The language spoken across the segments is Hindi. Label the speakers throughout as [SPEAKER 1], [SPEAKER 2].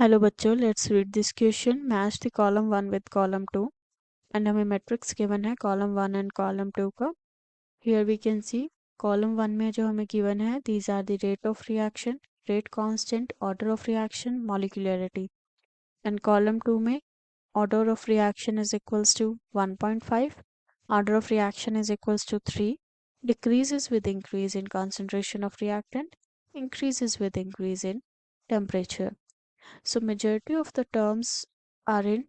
[SPEAKER 1] हेलो बच्चों, let's read this question. Match the column 1 with column 2 and हमें मैट्रिक्स गिवन है कॉलम 1 एंड कॉलम 2 का। Here we can see column 1 में जो हमें गिवन है, these are the rate of reaction, rate constant, order of reaction, molecularity. And column 2 में order of reaction is equals to 1.5, order of reaction is equals to 3, decreases with increase in concentration of reactant, increases with increase in temperature. So majority of the terms are in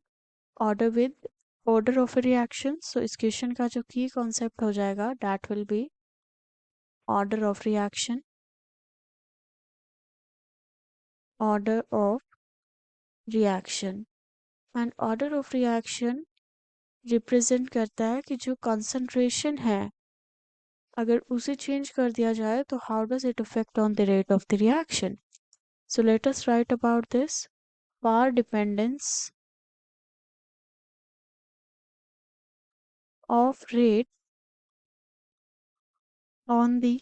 [SPEAKER 1] order with order of a reaction. So इस क्वेश्चन का जो की कॉन्सेप्ट हो जाएगा, that will be order of reaction, order of reaction. And order of reaction represent करता है कि जो कंसंट्रेशन है, अगर उसे चेंज कर दिया जाए तो how does it affect on the rate of the reaction. So let us write about this. Power dependence of rate on the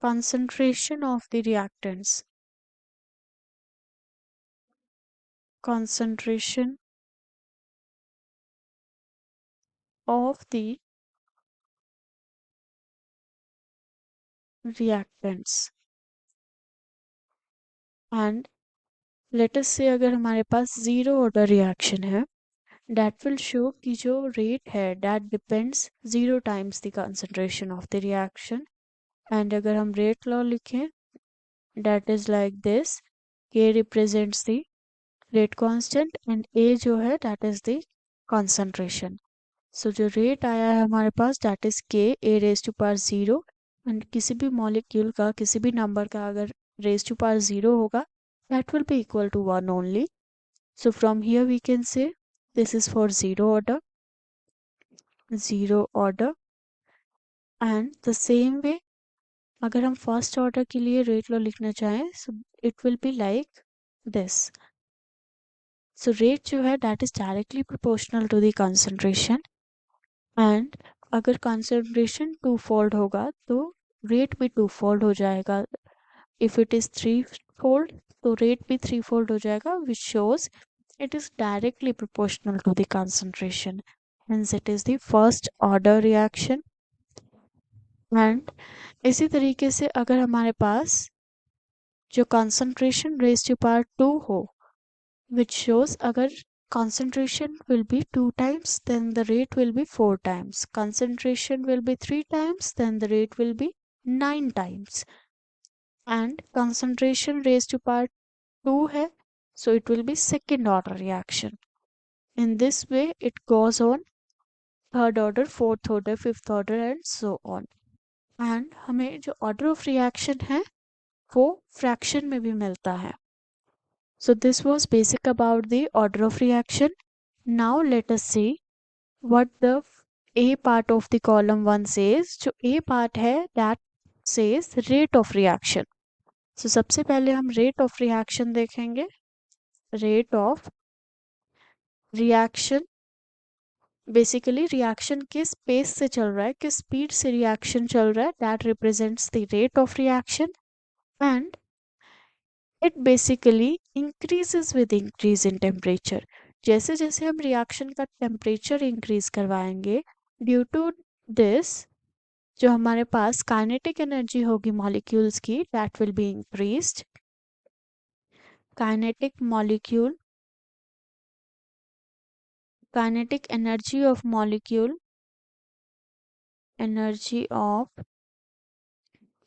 [SPEAKER 1] concentration of the reactants. Concentration of the reactants. And let us say अगर हमारे पास ज़ीरो ऑर्डर रिएक्शन है, that will show कि जो rate है that depends 0 times the concentration of the reaction. And अगर हम rate law लिखें, that is like this: K represents the rate constant and A जो है that is the concentration. So जो rate आया है हमारे पास that is K A raised to power 0, and किसी भी molecule का किसी भी number का अगर raised to power 0 होगा, that will be equal to 1 only. So from here we can say this is for zero order. And the same way अगर हम first order के लिए rate law लिखना चाहें, so it will be like this. So rate जो है that is directly proportional to the concentration, and अगर concentration टू फोल्ड होगा तो rate भी टू फोल्ड हो जाएगा. If it is three fold तो rate भी थ्री फोल्ड हो जाएगा, which shows it is directly proportional to the concentration. Hence it is the first order reaction. And इसी तरीके से अगर हमारे पास जो concentration raised to power 2 हो, which shows अगर concentration will be 2 times then the rate will be 4 times, concentration will be 3 times then the rate will be 9 times, and concentration raised to power 2 है, so it will be second order reaction. In this way it goes on third order, fourth order, fifth order and so on. And हमें जो order of reaction है वो fraction में भी मिलता है. So this was basic about the order of reaction. Now let us see what the A part of the column 1 says. जो A part है that says rate of reaction. So सबसे पहले हम rate of reaction देखेंगे. Rate of reaction basically reaction किस पेस से चल रहा है, किस स्पीड से रिएक्शन चल रहा है, that represents the rate of reaction. And it basically increases with increase in temperature. जैसे जैसे हम रिएक्शन का टेम्परेचर इंक्रीज करवाएंगे, ड्यू टू दिस जो हमारे पास काइनेटिक एनर्जी होगी मॉलिक्यूल्स की, that will be increased. Kinetic molecule kinetic energy of molecule energy of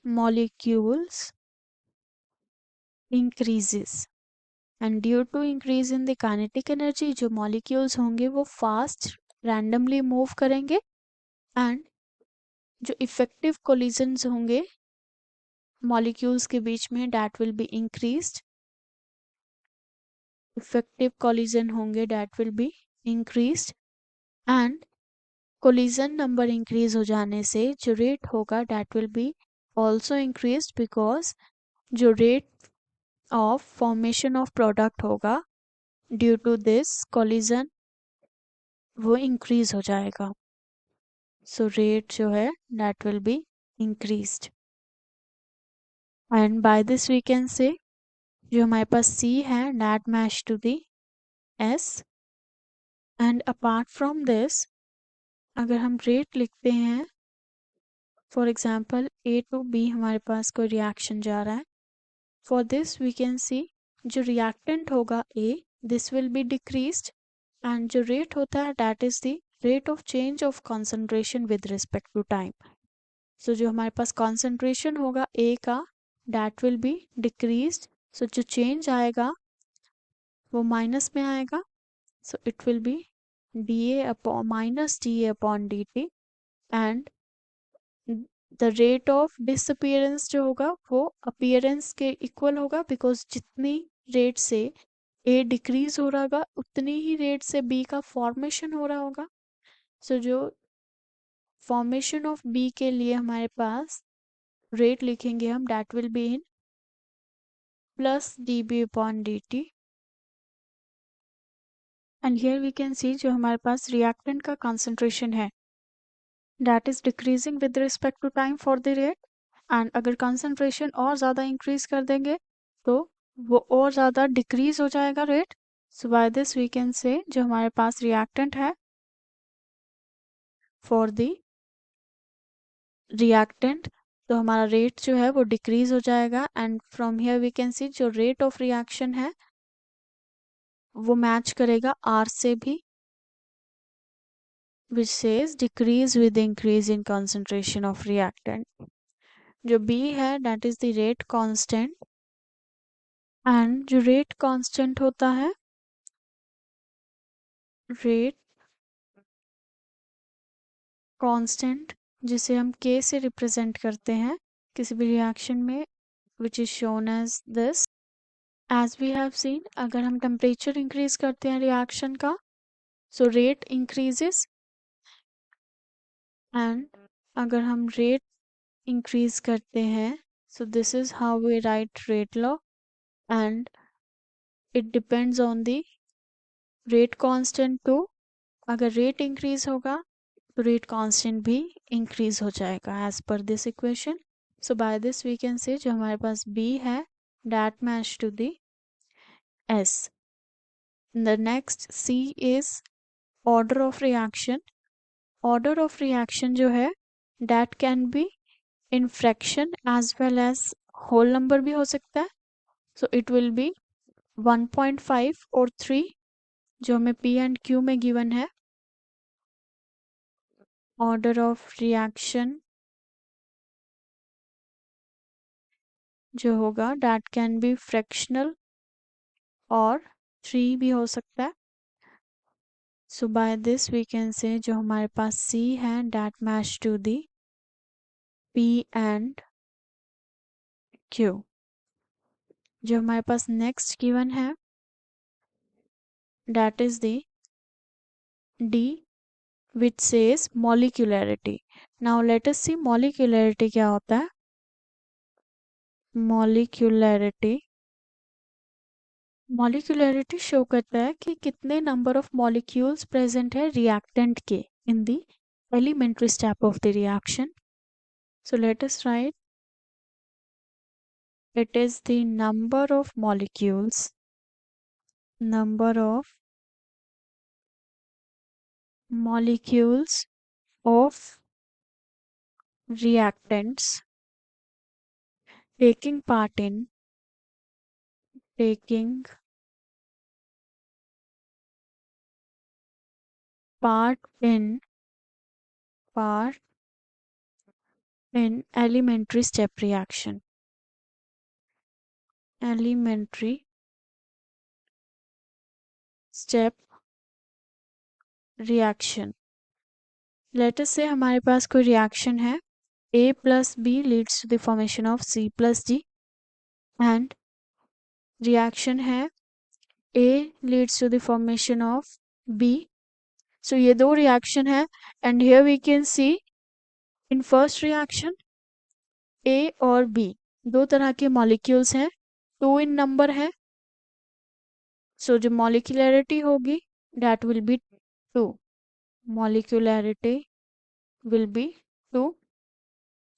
[SPEAKER 1] molecules increases, and due to increase in the kinetic energy जो molecules होंगे वो fast randomly move करेंगे, and जो effective collisions होंगे molecules के बीच में that will be increased. effective collision होंगे that will be increased, and collision number increase हो जाने से जो rate होगा that will be also increased, because जो rate of formation of product होगा due to this collision वो increase हो जाएगा. So rate जो है that will be increased. And by this we can say जो हमारे पास C है that match to the S, and apart from this अगर हम रेट लिखते हैं, for example A to B हमारे पास कोई रिएक्शन जा रहा है, for this we can see जो रिएक्टेंट होगा A, this will be decreased, and जो रेट होता है that is the rate of change of concentration with respect to time. So जो हमारे पास कंसंट्रेशन होगा A का that will be decreased, so जो चेंज आएगा वो माइनस में आएगा, so it will be dA upon minus dA upon dt, and the rate of disappearance जो होगा वो अपीयरेंस के इक्वल होगा, बिकॉज जितनी रेट से ए डिक्रीज हो रहा होगा उतनी ही रेट से बी का फॉर्मेशन हो रहा होगा। सो जो फॉर्मेशन ऑफ बी के लिए हमारे पास रेट लिखेंगे हम, that will be in plus D B upon D T, and here we can see जो हमारे पास रिएक्टेंट का कंसंट्रेशन है that is decreasing with respect to time for the rate, and अगर कंसंट्रेशन और ज़्यादा इंक्रीज कर देंगे तो वो और ज़्यादा डिक्रीज हो जाएगा rate. So by this we can say जो हमारे पास रिएक्टेंट है फॉर द रिएक्टेंट, तो हमारा रेट जो है वो डिक्रीज हो जाएगा, and from here we can see जो रेट ऑफ रिएक्शन है वो मैच करेगा R से भी, which says decrease with increase in concentration of reactant। जो B है that is the rate constant, and जो रेट कांस्टेंट होता है, रेट कांस्टेंट जिसे हम K से रिप्रेजेंट करते हैं किसी भी रिएक्शन में, which is shown as this। as we have seen अगर हम टेम्परेचर इंक्रीज करते हैं रिएक्शन का, सो रेट इंक्रीजेस, एंड अगर हम रेट इंक्रीज करते हैं, so this is how we write rate law, and it depends on the rate constant too. अगर रेट इंक्रीज होगा तो रेट कांस्टेंट भी इंक्रीज हो जाएगा as per this equation. So by this we can say जो हमारे पास B है that match to the S। The next C is order of reaction. Order of reaction जो है that can be in fraction as well as whole number भी हो सकता है, सो इट विल बी 1.5 और 3 जो हमें P एंड Q में गिवन है। ऑर्डर ऑफ रिएक्शन जो होगा दैट कैन बी फ्रैक्शनल और 3 भी हो सकता है। So by this we can say जो हमारे पास C है that match to the P and Q। जो हमारे पास नेक्स्ट गिवन है that is the D which says molecularity। now let us see molecularity क्या होता है। molecularity मॉलिक्यूलरिटी शो करता है कि कितने नंबर ऑफ मॉलिक्यूल्स प्रेजेंट है रिएक्टेंट के in the elementary step of the reaction. So let us write it is the number of molecules, number of molecules of reactants taking part in elementary step reaction, elementary step reaction। Let us से हमारे पास कोई रिएक्शन है A plus B leads to the formation of C plus D, and reaction है A leads to the formation of B। So ये दो रिएक्शन है, and here we can see in first reaction A और B दो तरह के मॉलिक्यूल्स हैं, 2 इन नंबर है, सो जो मॉलिक्यूलरिटी होगी that will B 2, molecularity will be 2,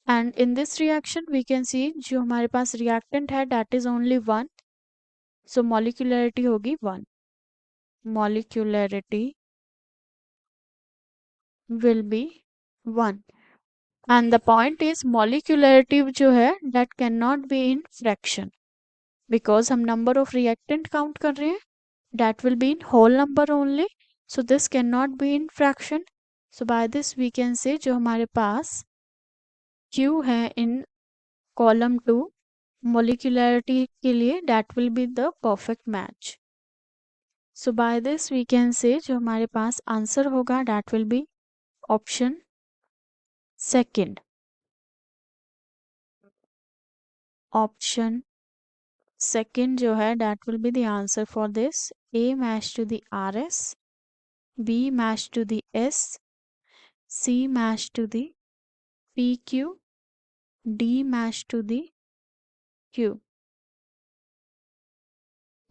[SPEAKER 1] and in this reaction we can see जो हमारे पास reactant है that is only 1, सो मॉलिक्यूलरिटी होगी 1. Molecularity will be 1. And the point is molecularity जो है that can not be in fraction, because हम नंबर ऑफ रिएक्टेंट काउंट कर रहे हैं, that will be in whole number only. So this can not be in fraction. So by this we can say जो हमारे पास Q है इन कॉलम 2 molecularity के लिए that will be the perfect match. So by this we can say जो हमारे पास आंसर होगा that will be option second. Option second जो है that will be the answer for this. A match to the RS, B match to the S, C match to the PQ, D match to the Q.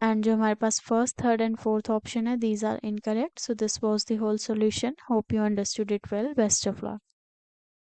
[SPEAKER 1] And जो हमारे पास first third and fourth option है these are incorrect. So this was the whole solution. Hope you understood it well. Best of luck.